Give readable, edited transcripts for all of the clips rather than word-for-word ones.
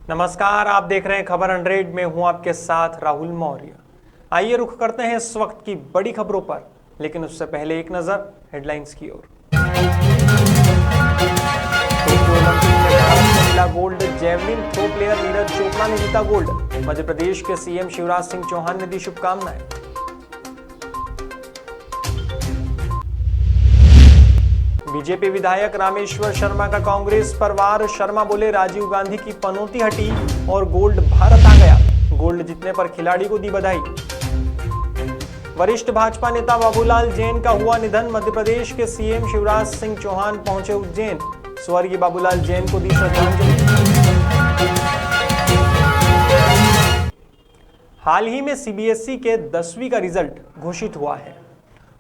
नमस्कार, आप देख रहे हैं खबर 100 में हूं आपके साथ राहुल मौर्य। आइए रुख करते हैं इस वक्त की बड़ी खबरों पर, लेकिन उससे पहले एक नजर हेडलाइंस की ओर। महिला gold javelin throw player Neeraj Chopra ने जीता गोल्ड। मध्य प्रदेश के सीएम शिवराज सिंह चौहान ने दी शुभकामनाएं। बीजेपी विधायक रामेश्वर शर्मा का कांग्रेस पर वार। शर्मा बोले राजीव गांधी की पनौती हटी और गोल्ड भारत आ गया। गोल्ड जीतने पर खिलाड़ी को दी बधाई। वरिष्ठ भाजपा नेता बाबूलाल जैन का हुआ निधन। मध्य प्रदेश के सीएम शिवराज सिंह चौहान पहुंचे उज्जैन। स्वर्गीय बाबूलाल जैन को दी श्रद्धांजलि। हाल ही में सीबीएसई के 10वीं का रिजल्ट घोषित हुआ है।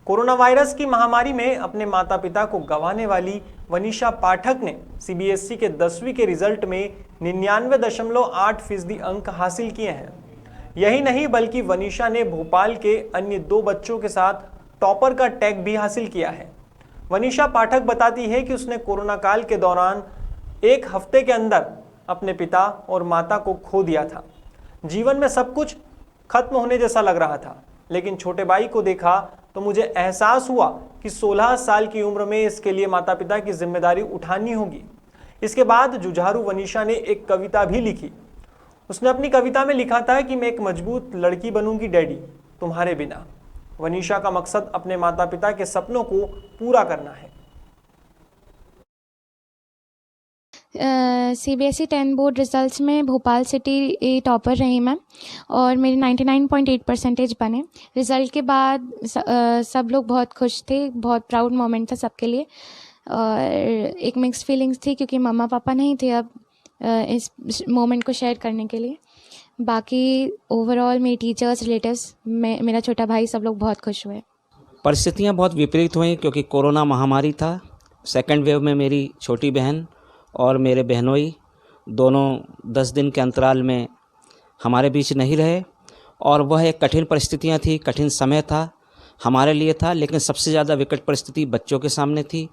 कोरोना वायरस की महामारी में अपने माता पिता को गंवाने वाली वनीशा पाठक ने सीबीएसई के 10वीं के रिजल्ट में 99.8% अंक हासिल किए हैं। यही नहीं बल्कि वनीशा ने भोपाल के अन्य 2 बच्चों के साथ टॉपर का टैग भी हासिल किया है। वनीशा पाठक बताती है कि उसने कोरोना काल के दौरान 1 हफ्ते के अंदर अपने पिता और माता को खो दिया था। जीवन में सब कुछ खत्म होने जैसा लग रहा था, लेकिन छोटे भाई को देखा तो मुझे एहसास हुआ कि 16 साल की उम्र में इसके लिए माता पिता की जिम्मेदारी उठानी होगी। इसके बाद जुझारू वनीशा ने एक कविता भी लिखी। उसने अपनी कविता में लिखा था कि मैं एक मजबूत लड़की बनूंगी डैडी तुम्हारे बिना। वनीशा का मकसद अपने माता पिता के सपनों को पूरा करना है। सीबीएसई 10 बोर्ड रिजल्ट्स में भोपाल सिटी टॉपर रही मैं और मेरी 99.8% बने। रिज़ल्ट के बाद सब लोग बहुत खुश थे, बहुत प्राउड मोमेंट था सबके लिए। और एक मिक्स्ड फीलिंग्स थी क्योंकि मम्मा पापा नहीं थे अब इस मोमेंट को शेयर करने के लिए। बाकी ओवरऑल मेरी टीचर्स, रिलेटिव्स, मेरा छोटा भाई, सब लोग बहुत खुश हुए। परिस्थितियाँ बहुत विपरीत हुई क्योंकि कोरोना महामारी था। सेकेंड वेव में मेरी छोटी बहन और मेरे बहनोई दोनों 10 दिन के अंतराल में हमारे बीच नहीं रहे और वह एक कठिन परिस्थितियां थी, कठिन समय था, हमारे लिए था। लेकिन सबसे ज़्यादा विकट परिस्थिति बच्चों के सामने थी।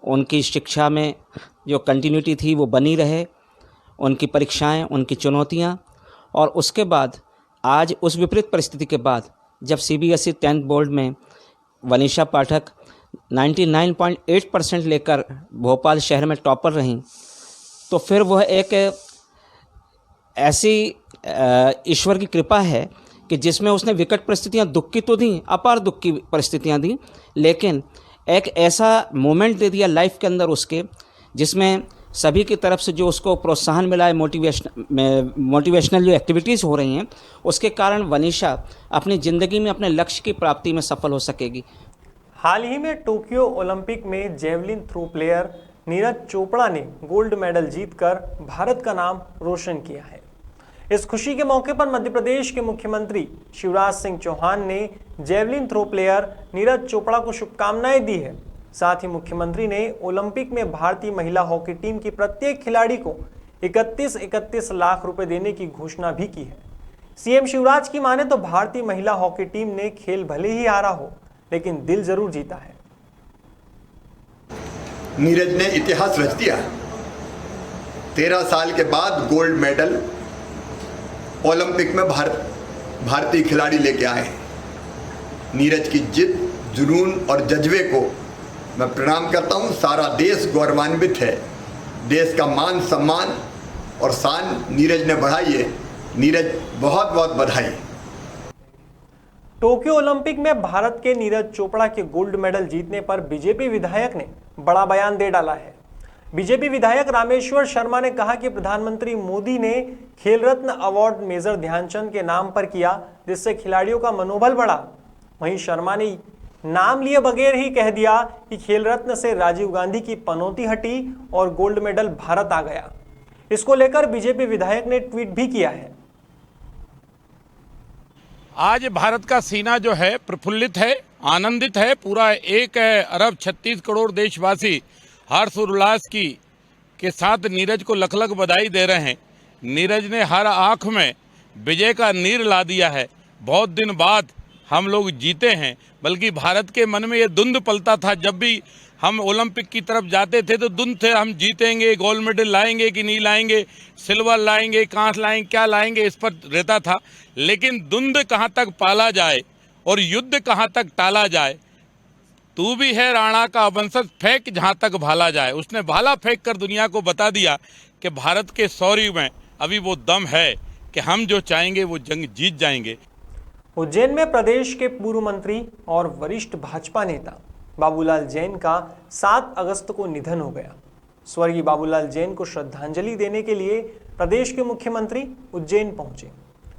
उनकी शिक्षा में जो कंटिन्यूटी थी वो बनी रहे, उनकी परीक्षाएं, उनकी चुनौतियां। और उसके बाद आज उस विपरीत परिस्थिति के बाद जब सीबीएसई 10th बोर्ड में वनीशा पाठक 99.8% लेकर भोपाल शहर में टॉपर रहीं, तो फिर वह एक ऐसी ईश्वर की कृपा है कि जिसमें उसने विकट परिस्थितियां दुख की तो दी, अपार दुख की परिस्थितियां दी, लेकिन एक ऐसा मोमेंट दे दिया लाइफ के अंदर उसके, जिसमें सभी की तरफ से जो उसको प्रोत्साहन मिला है, मोटिवेशनल जो एक्टिविटीज़ हो रही हैं, उसके कारण वनीशा अपनी ज़िंदगी में अपने लक्ष्य की प्राप्ति में सफल हो सकेगी। हाल ही में टोक्यो ओलंपिक में javelin throw player Neeraj Chopra ने गोल्ड मेडल जीतकर भारत का नाम रोशन किया है। इस खुशी के मौके पर मध्य प्रदेश के मुख्यमंत्री शिवराज सिंह चौहान ने javelin throw player Neeraj Chopra को शुभकामनाएं दी है। साथ ही मुख्यमंत्री ने ओलंपिक में भारतीय महिला हॉकी टीम की प्रत्येक खिलाड़ी को 31 लाख रुपए देने की घोषणा भी की है। सीएम शिवराज की माने तो भारतीय महिला हॉकी टीम ने खेल भले ही हारा हो, लेकिन दिल जरूर जीता है। नीरज ने इतिहास रच दिया। 13 साल के बाद गोल्ड मेडल ओलंपिक में भारतीय खिलाड़ी लेके आए। नीरज की जिद, जुनून और जज्बे को मैं प्रणाम करता हूं। सारा देश गौरवान्वित है। देश का मान सम्मान और शान नीरज ने बढ़ाई है। नीरज बहुत बहुत बधाई। टोक्यो ओलंपिक में भारत के नीरज चोपड़ा के गोल्ड मेडल जीतने पर बीजेपी विधायक ने बड़ा बयान दे डाला है। बीजेपी विधायक रामेश्वर शर्मा ने कहा कि प्रधानमंत्री मोदी ने खेल रत्न अवार्ड मेजर ध्यानचंद के नाम पर किया, जिससे खिलाड़ियों का मनोबल बढ़ा। वहीं शर्मा ने नाम लिए बगैर ही कह दिया कि खेल रत्न से राजीव गांधी की पनौती हटी और गोल्ड मेडल भारत आ गया। इसको लेकर बीजेपी विधायक ने ट्वीट भी किया है। आज भारत का सीना जो है प्रफुल्लित है, आनंदित है। पूरा 1 अरब 36 करोड़ देशवासी हर्ष उल्लास के साथ नीरज को लख लख बधाई दे रहे हैं। नीरज ने हर आंख में विजय का नीर ला दिया है। बहुत दिन बाद हम लोग जीते हैं, बल्कि भारत के मन में ये धुंध पलता था जब भी हम ओलंपिक की तरफ जाते थे तो धुंध थे, हम जीतेंगे, गोल्ड मेडल लाएंगे कि नहीं लाएंगे, सिल्वर लाएंगे, कांस लाएंगे, क्या लाएंगे, इस पर रहता था। लेकिन धुंध कहाँ तक पाला जाए और युद्ध कहाँ तक टाला जाए, तू भी है राणा का वंशज, फेंक जहाँ तक भाला जाए। उसने भाला फेंक कर दुनिया को बता दिया कि भारत के शौर्य में अभी वो दम है कि हम जो चाहेंगे वो जंग जीत जाएंगे। उज्जैन में प्रदेश के पूर्व मंत्री और वरिष्ठ भाजपा नेता बाबूलाल जैन का 7 अगस्त को निधन हो गया। स्वर्गीय बाबूलाल जैन को श्रद्धांजलि देने के लिए प्रदेश के मुख्यमंत्री उज्जैन पहुंचे।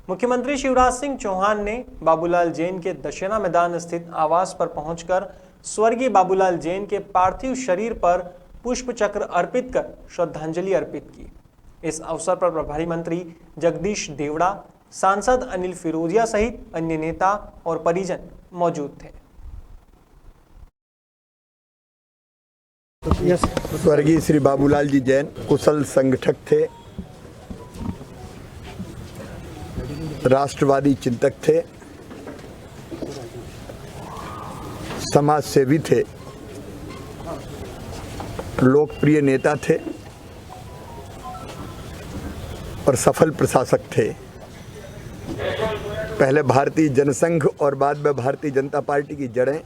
मुख्यमंत्री शिवराज सिंह चौहान ने बाबूलाल जैन के दशहरा मैदान स्थित आवास पर पहुंचकर स्वर्गीय बाबूलाल जैन के पार्थिव शरीर पर पुष्प चक्र अर्पित कर श्रद्धांजलि अर्पित की। इस अवसर पर प्रभारी मंत्री जगदीश देवड़ा, सांसद अनिल फिरोजिया सहित अन्य नेता और परिजन मौजूद थे। स्वर्गीय श्री बाबूलाल जी जैन कुशल संगठक थे, राष्ट्रवादी चिंतक थे, समाज सेवी थे, लोकप्रिय नेता थे और सफल प्रशासक थे। पहले भारतीय जनसंघ और बाद में भारतीय जनता पार्टी की जड़ें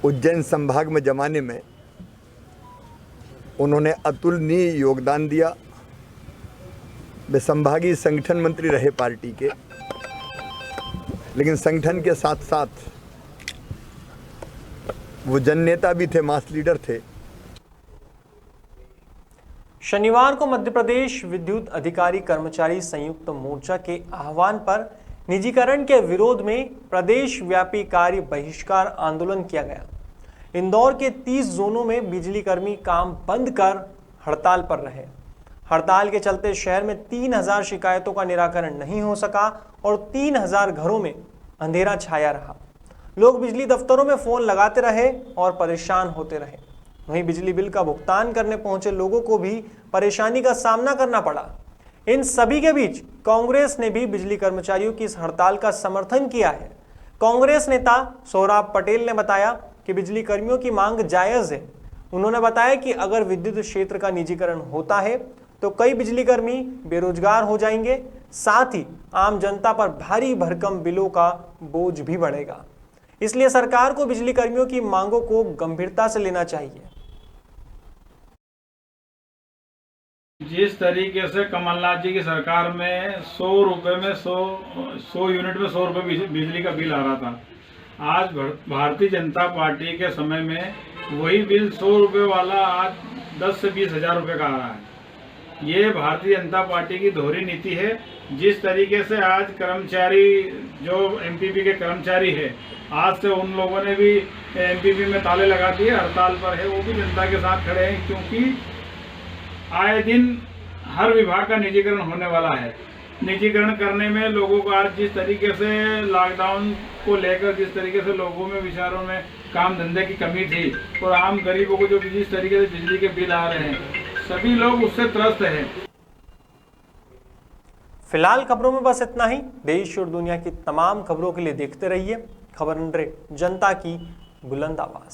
उज्जैन संभाग में जमाने में उन्होंने अतुलनीय योगदान दिया। वे संभागीय संगठन मंत्री रहे पार्टी के, लेकिन संगठन के साथ साथ वो जननेता भी थे, मास लीडर थे। शनिवार को मध्य प्रदेश विद्युत अधिकारी कर्मचारी संयुक्त मोर्चा के आह्वान पर निजीकरण के विरोध में प्रदेश व्यापी कार्य बहिष्कार आंदोलन किया गया। इंदौर के 30 जोनों में बिजली कर्मी काम बंद कर हड़ताल पर रहे। हड़ताल के चलते शहर में 3000 शिकायतों का निराकरण नहीं हो सका और 3000 घरों में अंधेरा छाया रहा। लोग बिजली दफ्तरों में फोन लगाते रहे और परेशान होते रहे। वहीं बिजली बिल का भुगतान करने पहुंचे लोगों को भी परेशानी का सामना करना पड़ा। इन सभी के बीच कांग्रेस ने भी बिजली कर्मचारियों की इस हड़ताल का समर्थन किया है। कांग्रेस नेता सोहराब पटेल ने बताया कि बिजली कर्मियों की मांग जायज है। उन्होंने बताया कि अगर विद्युत क्षेत्र का निजीकरण होता है तो कई बिजली कर्मी बेरोजगार हो जाएंगे, साथ ही आम जनता पर भारी भरकम बिलों का बोझ भी बढ़ेगा। इसलिए सरकार को बिजली कर्मियों की मांगों को गंभीरता से लेना चाहिए। जिस तरीके से कमलनाथ जी की सरकार में 100 रुपए में 100 यूनिट में 100 रुपए बिजली का बिल आ रहा था, आज भारतीय जनता पार्टी के समय में वही बिल 100 रुपए वाला आज 10 से 20 हजार रुपए का आ रहा है। ये भारतीय जनता पार्टी की दोहरी नीति है। जिस तरीके से आज कर्मचारी जो एमपीपी के कर्मचारी है, आज से उन लोगों ने भी एमपीपी में ताले लगा दिए, हड़ताल पर है, वो भी जनता के साथ खड़े हैं, क्योंकि आए दिन हर विभाग का निजीकरण होने वाला है। निजीकरण करने में लोगों को आज जिस तरीके से लॉकडाउन को लेकर जिस तरीके से लोगों में विचारों में काम धंधे की कमी थी और आम गरीबों को जो जिस तरीके से बिजली के बिल आ रहे हैं, सभी लोग उससे त्रस्त हैं। फिलहाल खबरों में बस इतना ही। देश और दुनिया की तमाम खबरों के लिए देखते रहिए खबर 100, जनता की बुलंद आवाज।